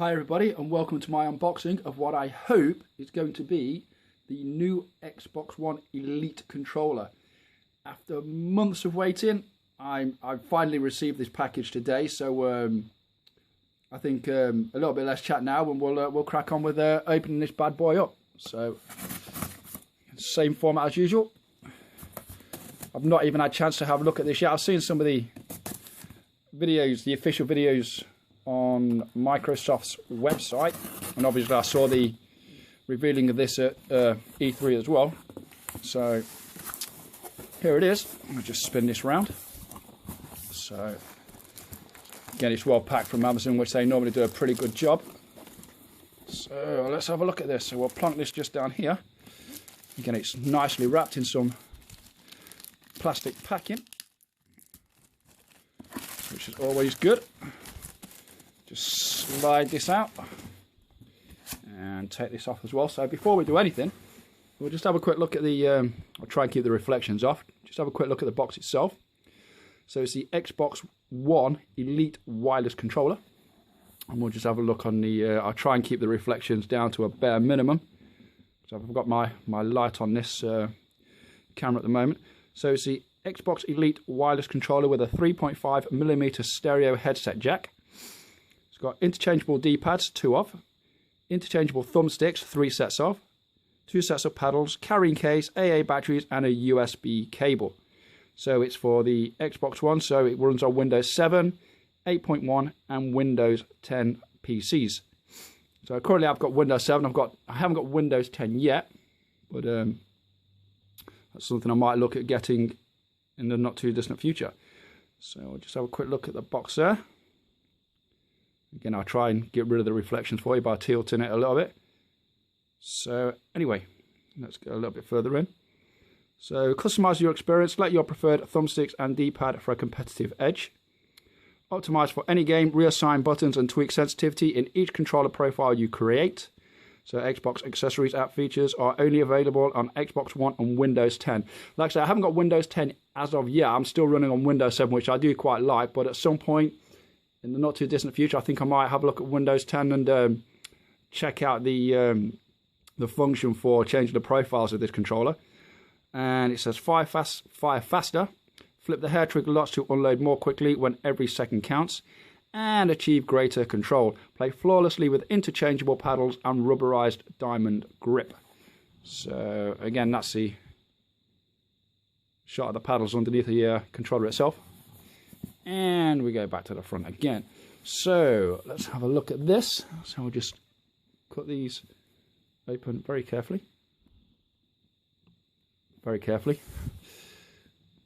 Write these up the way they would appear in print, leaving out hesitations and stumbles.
Hi everybody and welcome to my unboxing of what I hope is going to be the new Xbox One Elite controller. After months of waiting, I finally received this package today, so I think a little bit less chat now and we'll crack on with opening this bad boy up. So, same format as usual. I've not even had a chance to have a look at this yet. I've seen some of the videos, the official videos on Microsoft's website, and obviously I saw the revealing of this at E3 as well. So here it is. I'll just spin this round. So again, it's well packed from Amazon, which they normally do a pretty good job. So let's have a look at this. So we'll plonk this just down here. Again, it's nicely wrapped in some plastic packing, which is always good. Just slide this out and take this off as well. So before we do anything, we'll just have a quick look at the, I'll try and keep the reflections off. Just have a quick look at the box itself. So it's the Xbox One Elite wireless controller. And we'll just have a look on the, I'll try and keep the reflections down to a bare minimum. So I've got my light on this camera at the moment. So it's the Xbox Elite wireless controller with a 3.5mm stereo headset jack. Got interchangeable D-pads, 2 of, interchangeable thumbsticks, 3 sets of, 2 sets of paddles, carrying case, AA batteries, and a USB cable. So it's for the Xbox One, so it runs on Windows 7, 8.1, and Windows 10 PCs. So currently I've got Windows 7. I haven't got Windows 10 yet, but that's something I might look at getting in the not too distant future. So I'll just have a quick look at the box there. Again, I'll try and get rid of the reflections for you by tilting it a little bit. So anyway, let's go a little bit further in. So customize your experience, let your preferred thumbsticks and D-pad for a competitive edge. Optimize for any game, reassign buttons and tweak sensitivity in each controller profile you create. So Xbox accessories app features are only available on Xbox One and Windows 10. Like I said, I haven't got Windows 10 as of yet. I'm still running on Windows 7, which I do quite like, but at some point in the not too distant future, I think I might have a look at Windows 10 and check out the function for changing the profiles of this controller. And it says fire faster, flip the hair trigger locks to unload more quickly when every second counts, and achieve greater control. Play flawlessly with interchangeable paddles and rubberized diamond grip. So again, that's the shot of the paddles underneath the controller itself. And we go back to the front again. So let's have a look at this. So we'll just cut these open very carefully. Very carefully.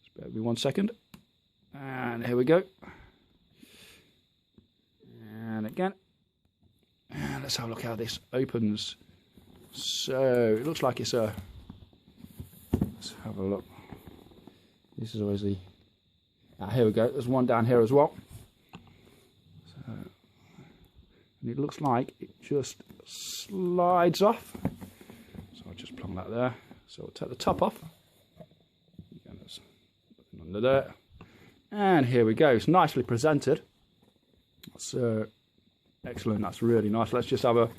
Just bear with me 1 second. And here we go. And again. And let's have a look how this opens. So it looks like it's a... Let's have a look. This is always the... here we go, there's one down here as well. So, and it looks like it just slides off. So I'll just plonk that there. So we'll take the top off. Again, there's nothing under there. And here we go, it's nicely presented. That's excellent, that's really nice. Let's just have a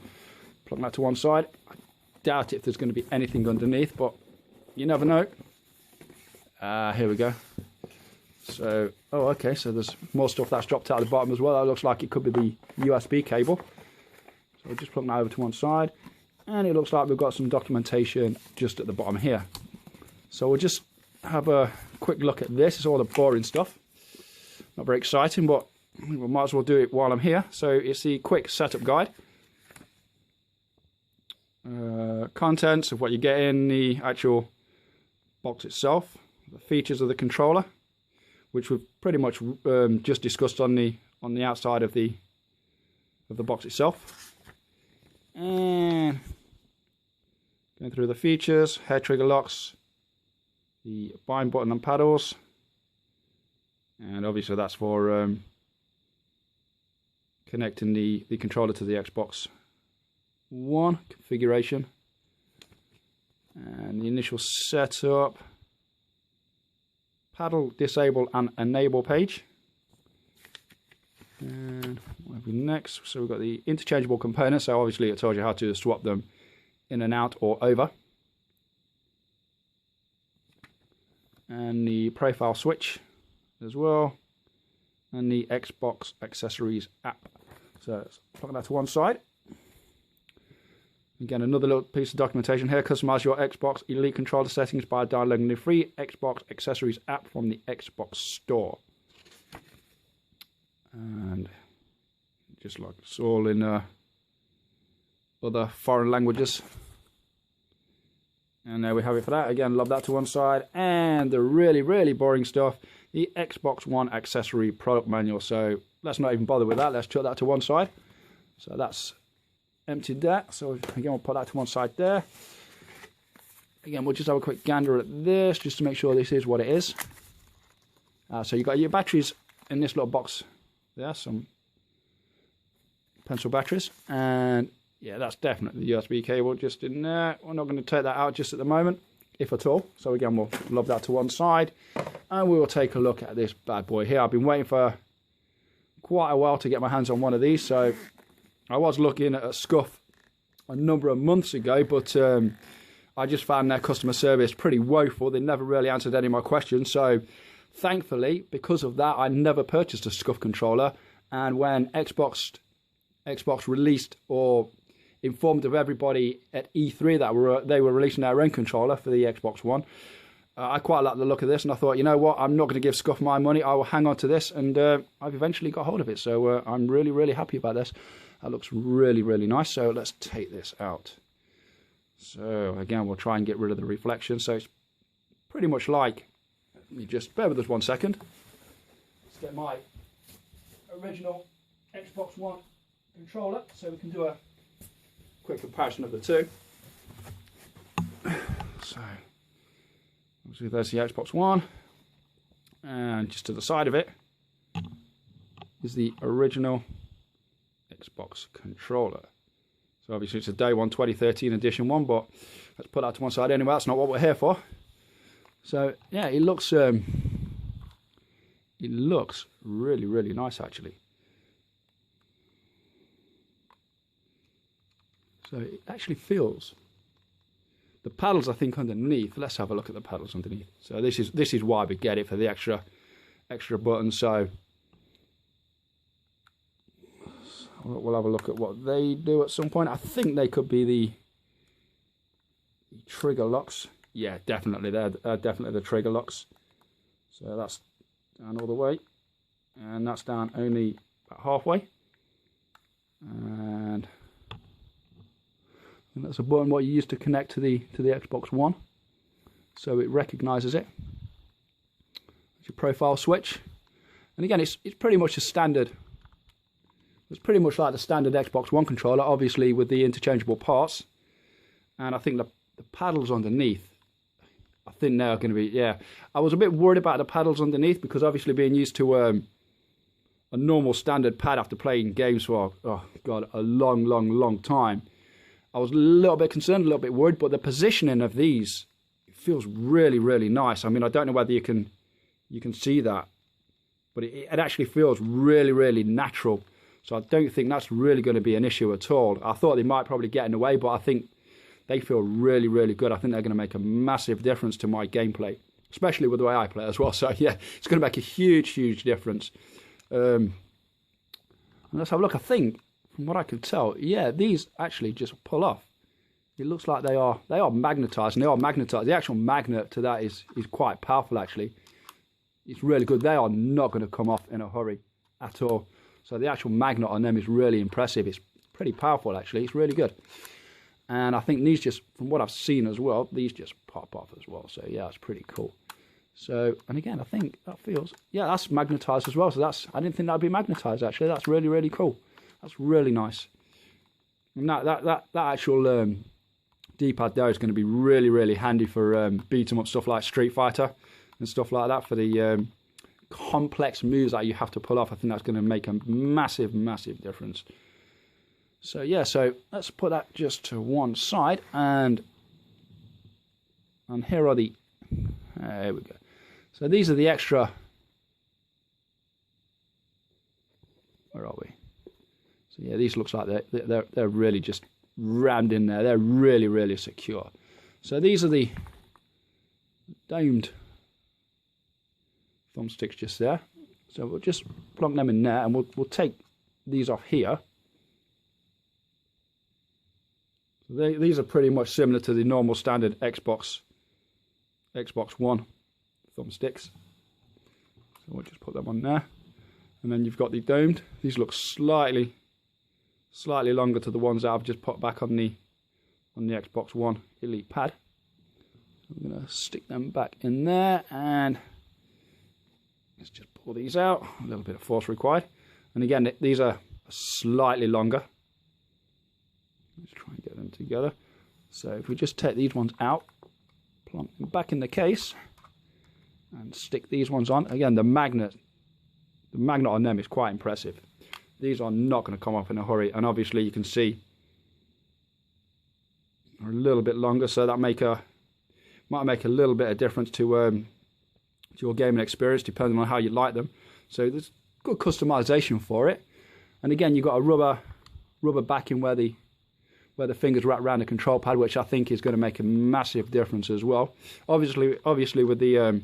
plonk that to one side. I doubt if there's going to be anything underneath, but you never know. Here we go. So, oh, okay, so there's more stuff that's dropped out of the bottom as well. That looks like it could be the USB cable. So we'll just plug that over to one side. And it looks like we've got some documentation just at the bottom here. So we'll just have a quick look at this. It's all the boring stuff. Not very exciting, but we might as well do it while I'm here. So it's the quick setup guide. Contents of what you get in the actual box itself. The features of the controller, which we've pretty much just discussed on the outside of the box itself. And going through the features, hair trigger locks, the bind button and paddles, and obviously that's for connecting the controller to the Xbox One configuration, and the initial setup. Paddle disable and enable page, and will be next. So we've got the interchangeable components. So obviously it tells you how to swap them in and out or over. And the profile switch as well. And the Xbox accessories app. So let's plug that to one side. Again, another little piece of documentation here. Customize your Xbox Elite controller settings by downloading the free Xbox accessories app from the Xbox Store. And just like it's all in other foreign languages. And there we have it for that. Again, love that to one side. And the really, really boring stuff, the Xbox One accessory product manual. So let's not even bother with that. Let's chuck that to one side. So that's emptied that. So again, we'll put that to one side there. Again, we'll just have a quick gander at this just to make sure this is what it is. So you've got your batteries in this little box there, some pencil batteries. And yeah, that's definitely the USB cable just in there. We're not going to take that out just at the moment, if at all. So again, we'll lob that to one side. And we will take a look at this bad boy here. I've been waiting for quite a while to get my hands on one of these. So I was looking at a Scuf a number of months ago, but I just found their customer service pretty woeful. They never really answered any of my questions. So thankfully, because of that, I never purchased a Scuf controller. And when Xbox released or informed of everybody at E3 that they were releasing their own controller for the Xbox One, I quite like the look of this, and I thought, you know what, I'm not going to give Scuf my money. I will hang on to this, and I've eventually got hold of it. So I'm really, really happy about this. That looks really, really nice. So let's take this out. So again, we'll try and get rid of the reflection. So it's pretty much like, let me just bear with us 1 second. Let's get my original Xbox One controller so we can do a quick comparison of the two. So obviously there's the Xbox One, and just to the side of it is the original Xbox controller. So obviously it's a day one 2013 edition one, but let's put that to one side anyway. That's not what we're here for. So yeah, it looks really, really nice actually. So it actually feels, the paddles I think underneath, let's have a look at the paddles underneath. So this is why we get it, for the extra buttons. So we'll have a look at what they do at some point. I think they could be the trigger locks. Yeah, definitely, they're definitely the trigger locks. So that's down all the way, and that's down only about halfway. And that's a button what you use to connect to the Xbox One. So it recognises it. It's your profile switch, and again, it's pretty much a standard. It's pretty much like the standard Xbox One controller, obviously with the interchangeable parts. And I think the paddles underneath, I think they're going to be, yeah. I was a bit worried about the paddles underneath because obviously being used to a normal standard pad after playing games for, oh God, a long time. I was a little bit concerned, a little bit worried, but the positioning of these, it feels really, really nice. I mean, I don't know whether you can see that, but it actually feels really, really natural. So I don't think that's really going to be an issue at all. I thought they might probably get in the way, but I think they feel really, really good. I think they're going to make a massive difference to my gameplay, especially with the way I play as well. So yeah, it's going to make a huge, huge difference. And let's have a look. I think, from what I can tell, yeah, these actually just pull off. It looks like they are magnetized, and they are magnetized. The actual magnet to that is quite powerful actually. It's really good. They are not going to come off in a hurry at all. So the actual magnet on them is really impressive. It's pretty powerful actually. It's really good. And I think these just, from what I've seen as well, these just pop off as well. So yeah, it's pretty cool. So, and again, I think that feels, yeah, that's magnetized as well. So that's, I didn't think that'd be magnetized actually. That's really, really cool. That's really nice. And that actual D-pad there is going to be really, really handy for beat 'em up stuff like Street Fighter and stuff like that, for the complex moves that you have to pull off. I think that's going to make a massive, massive difference. So yeah, so let's put that just to one side, and here are the, there we go. So these are the extra, where are we? Yeah, these looks like they're really just rammed in there. They're really, really secure. So these are the domed thumbsticks just there. So we'll just plonk them in there, and we'll take these off here. So these are pretty much similar to the normal standard Xbox One thumbsticks. So we'll just put them on there. And then you've got the domed. These look slightly longer to the ones that I've just put back on the Xbox One Elite pad. So I'm going to stick them back in there, and let's just pull these out. A little bit of force required. And again, these are slightly longer. Let's try and get them together. So if we just take these ones out, plonk them back in the case, and stick these ones on. Again, the magnet on them is quite impressive. These are not going to come off in a hurry, and obviously you can see they're a little bit longer, so that might make a little bit of difference to your gaming experience, depending on how you like them. So there's good customization for it. And again, you've got a rubber backing where the fingers wrap around the control pad, which I think is going to make a massive difference as well. Obviously with the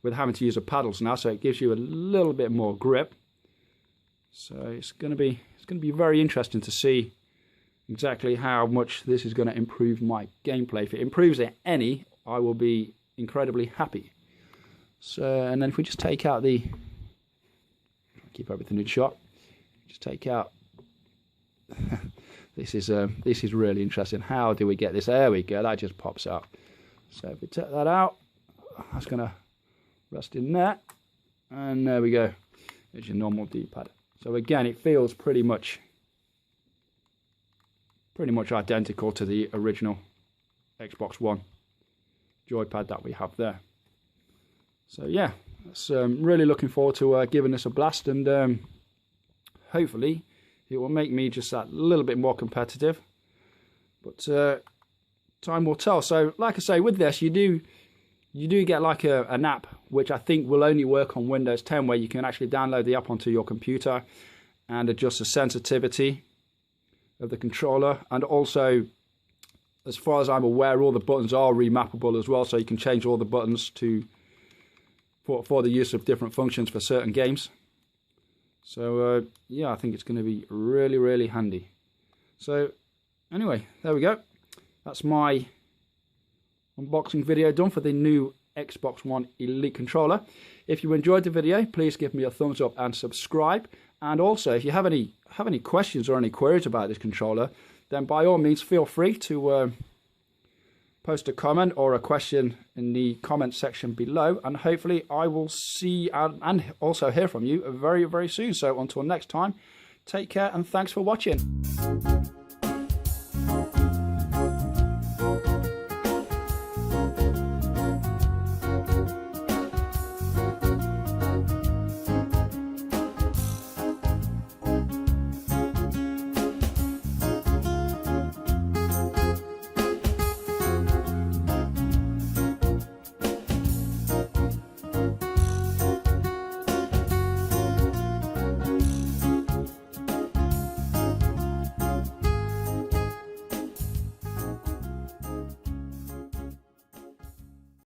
with having to use the paddles now, so it gives you a little bit more grip. So it's going to be very interesting to see exactly how much this is going to improve my gameplay. If it improves it any, I will be incredibly happy. So, and then if we just take out keep everything in shot, just take out. This is really interesting. How do we get this? There we go. That just pops out. So if we take that out, that's going to rest in there, and there we go. There's your normal D-pad. So again, it feels pretty much identical to the original Xbox One joypad that we have there. So yeah, that's really looking forward to giving this a blast, and hopefully it will make me just that little bit more competitive. But time will tell. So like I say, with this, you do get like an app, which I think will only work on Windows 10, where you can actually download the app onto your computer and adjust the sensitivity of the controller. And also, as far as I'm aware, all the buttons are remappable as well, so you can change all the buttons for the use of different functions for certain games. So yeah, I think it's going to be really, really handy. So anyway, there we go. That's my unboxing video done for the new Xbox One Elite controller. If you enjoyed the video, please give me a thumbs up and subscribe. And also, if you have any questions or any queries about this controller, then by all means feel free to post a comment or a question in the comment section below, and hopefully I will see and also hear from you very, very soon. So until next time, take care and thanks for watching.